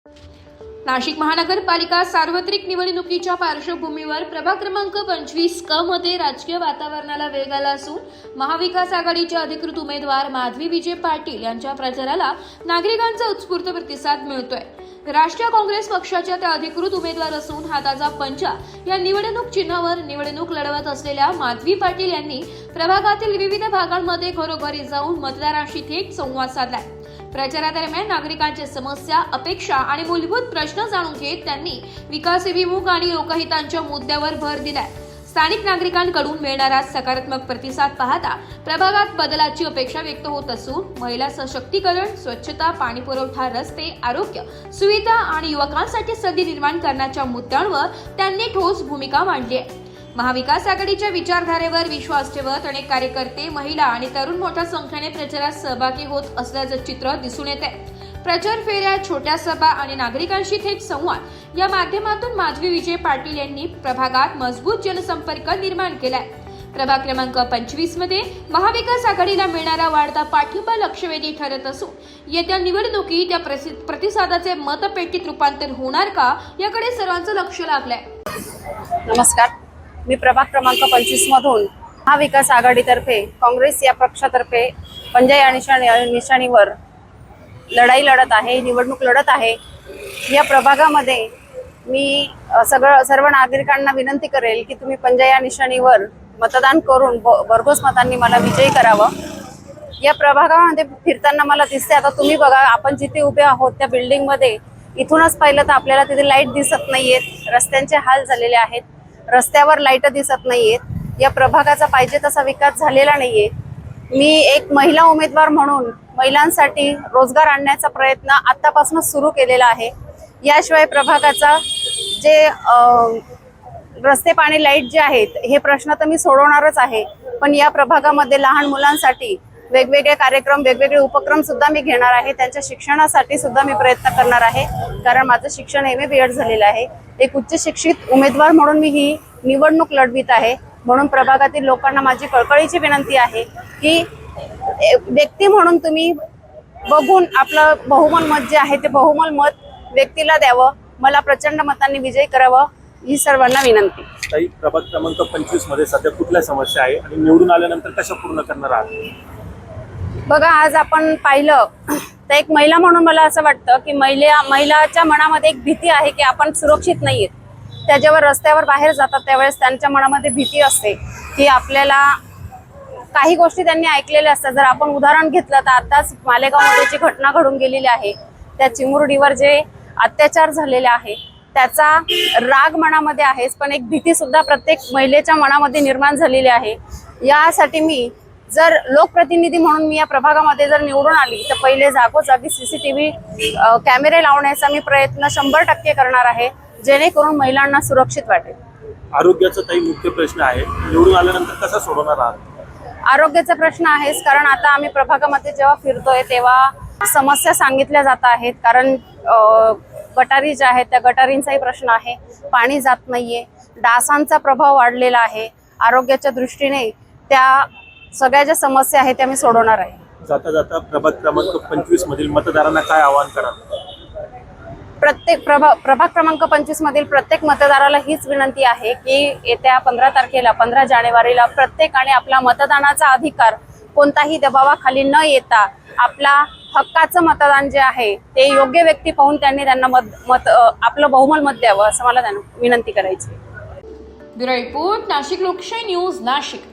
नाशिक महानगरपालिका सार्वत्रिक निवडणुकीच्या पार्श्वभूमीवर प्रभाग क्रमांक 25 क मध्ये राजकीय वातावरणाला वेग आला असून महाविकास आघाडीचे अधिकृत उमेदवार माधवी विजय पाटील यांच्या प्रचाराला नागरिकांचा उत्स्फूर्त प्रतिसाद मिळतोय। राष्ट्रीय काँग्रेस पक्षाच्या त्या अधिकृत उमेदवार असून हाताचा पंजा या निवडणूक चिन्हावर निवडणूक लढवत असलेल्या माधवी पाटील यांनी प्रभागातील विविध भागांमध्ये घरोघरी जाऊन मतदारांशी थेट संवाद साधलाय। प्रचारादरम्यान नागरिकांच्या समस्या, अपेक्षा आणि मूलभूत प्रश्न जाणून घेत त्यांनी विकासाभिमुख आणि लोकहितांच्या मुद्द्यावर भर दिलाय। स्थानिक नागरिकांकडून मिळणारा सकारात्मक प्रतिसाद पाहता प्रभागात बदलाची अपेक्षा व्यक्त होत असून महिला सशक्तीकरण, स्वच्छता, पाणीपुरवठा, रस्ते, आरोग्य सुविधा आणि युवकांसाठी संधी निर्माण करण्याच्या मुद्द्यांवर त्यांनी ठोस भूमिका मांडली आहे। महाविकास आघाडीच्या विचारधारेवर विश्वास ठेवत अनेक कार्यकर्ते, महिला आणि तरुण मोठ्या संख्येने प्रचारात सहभागी होत असल्याचं चित्र दिसून येत आहे। प्रचार फेऱ्या, छोट्या सभा आणि नागरिकांशी थेट संवाद या माध्यमातून माधवी विजय पाटील यांनी प्रभागात मजबूत जनसंपर्क निर्माण केलाय। प्रभाग क्रमांक 25 मध्ये महाविकास आघाडीला मिळणारा वाढता पाठिंबा लक्षवेधी ठरत असून येत्या निवडणुकीत या प्रतिसादाचे मतपेटीत रूपांतर होणार का याकडे सर्वांचं लक्ष लागलंय। नमस्कार, मी प्रभाग क्रमांक 25 मधून महाविकास आघाडीतर्फे काँग्रेस या पक्षातर्फे पंजा या निशाणीवर लढाई लढत आहे, निवडणूक लढत आहे। या प्रभागामध्ये मी सर्व नागरिकांना विनंती करेल की तुम्ही पंजा या निशाणीवर मतदान करून भरघोस मतांनी मला विजयी करावं। या प्रभागामध्ये फिरताना मला दिसते, आता तुम्ही बघा, आपण जिथे उभे आहोत त्या बिल्डिंग मध्ये इथूनच पाहिलं तर आपल्याला तिथे लाईट दिसत नाहीयेत, रस्त्यांचे हाल झालेले आहेत, रस्त्यावर लाईट दिसत नाहीयेत। या प्रभागाचा पाहिजे तसा विकास झालेला नाहीये। मी एक महिला उमेदवार म्हणून महिलांसाठी रोजगार आणण्याचा प्रयत्न आतापासूनच सुरू केलेला आहे। याशिवाय प्रभागाचा जे रस्ते, पाणी, लाईट जे आहेत हे प्रश्न तर मी सोडवणारच आहे, पण या प्रभागामध्ये लहान मुलांसाठी वेगवेगळे कार्यक्रम, वेगवेगळे उपक्रम सुद्धा मी घेणार आहे। त्यांच्या शिक्षणासाठी सुद्धा मी प्रयत्न करणार आहे, कारण माझं शिक्षण MA BEd झालेलं आहे। एक उच्च शिक्षित उमेदवार म्हणून मी ही निवडणूक लढवित आहे। म्हणून प्रभागातील लोकांना माझी कळकळीची विनंती आहे की व्यक्ती म्हणून तुम्ही बघून आपलं बहुमल मत जे आहे ते बहुमल मत व्यक्तीला द्यावं, मला प्रचंड मतांनी विजयी करावं, ही सर्वांना विनंती। ताई, प्रभाग क्रमांक 25 मध्ये सध्या कुठल्या समस्या आहे आणि निवडून आल्यानंतर कशा पूर्ण करणार आहात? बघा, आज आपण पाहिलं तर एक महिला म्हणून मला असं वाटतं की महिलाच्या मनामध्ये एक भीती आहे की आपण सुरक्षित नाहीयेत। त्या जेव्हा रस्त्यावर बाहेर जातात त्यावेळेस त्यांच्या मनामध्ये भीती असते की आपल्याला काही गोष्टी त्यांनी ऐकलेल्या असतात। जर आपण उदाहरण घेतलं तर आताच मालेगावमध्ये जी घटना घडून गेलेली आहे, त्या चिमुरडीवर जे अत्याचार झालेले आहे त्याचा राग मनामध्ये आहेच, पण एक भीती सुद्धा प्रत्येक महिलेच्या मनामध्ये निर्माण झालेली आहे। यासाठी मी जर लोकप्रतिनिधी म्हणून मी या प्रभागामध्ये जर निवडून आली तर पहिले जागोजागी CCTV कॅमेरे लावण्याचा मी प्रयत्न 100% करणार आहे, जेणेकरून महिलांना सुरक्षित वाटेल। आरोग्याचा ताई मुख्य प्रश्न आहे, निवडून आल्यानंतर कसा सोडवणार आहात? आरोग्याचा प्रश्न आहेच, कारण आता आम्ही प्रभागामध्ये जेव्हा फिरतोय तेव्हा समस्या सांगितल्या जात आहेत, कारण गटारी ज्या आहेत त्या गटारींचाही प्रश्न आहे, पाणी जात नाहीये, डासांचा प्रभाव वाढलेला आहे। आरोग्याच्या दृष्टीने त्या सगळ्या ज्या समस्या आहेत त्या मी सोडवणार आहे। जाता जाता प्रभाग क्रमांक 25 मधील मतदारांना काय आवाहन कराल? प्रत्येक प्रभाग क्रमांक 25 मधील प्रत्येक मतदाराला हीच विनंती आहे की येत्या 15 तारखेला 15 जानेवारीला प्रत्येकाने आपला मतदानाचा अधिकार कोणताही दबावाखाली न येता आपला हक्काचं मतदान जे आहे ते योग्य व्यक्ती पाहून त्यांना आपलं बहुमल मत द्यावं, असं मला विनंती करायची। ब्युरो रिपोर्ट, नाशिक लोकशाही न्यूज, नाशिक।